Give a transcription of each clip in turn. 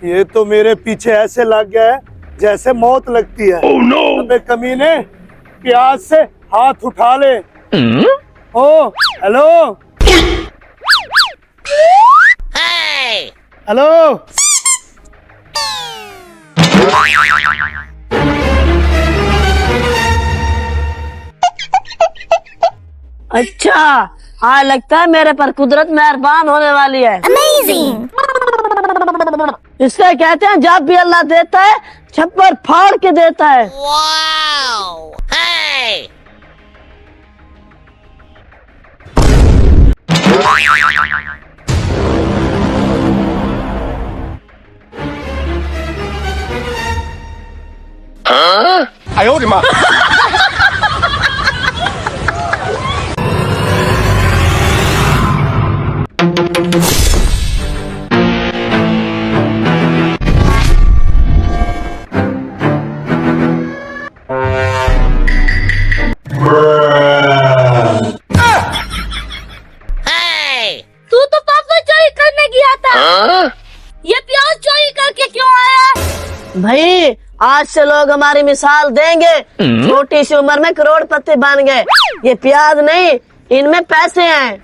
ये तो मेरे पीछे ऐसे लग गया है जैसे मौत लगती है। oh, no! अबे कमीने, प्याज से हाथ उठा ले। ओ हेलो हेलो। अच्छा, हाँ लगता है मेरे पर कुदरत मेहरबान होने वाली है। Amazing! इसका कहते हैं जब भी अल्लाह देता है छप्पर फाड़ के देता है। Wow! Hey! Huh? 哎呦我的妈！ Hey! तू तो पापा चोरी करने गया था। Huh? ये प्याज चोरी करके क्यों आया? भाई आज से लोग हमारी मिसाल देंगे। छोटी सी उम्र में करोड़पति बन गए। ये प्याज नहीं, इनमें पैसे हैं।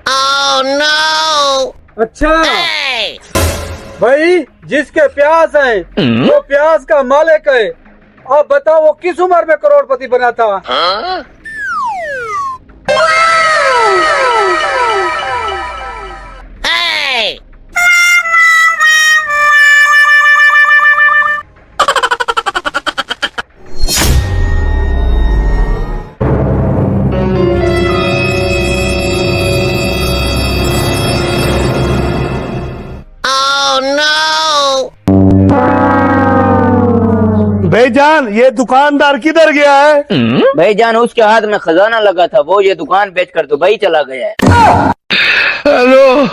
Oh no! अच्छा Hey! भाई, जिसके प्याज है वो प्याज का मालिक है। अब बताओ वो किस उम्र में करोड़पति बना था? Huh? Hey! Oh no! भाईजान, ये दुकानदार किधर गया है? भाईजान उसके हाथ में खजाना लगा था, वो ये दुकान बेचकर दुबई चला गया है। Hello.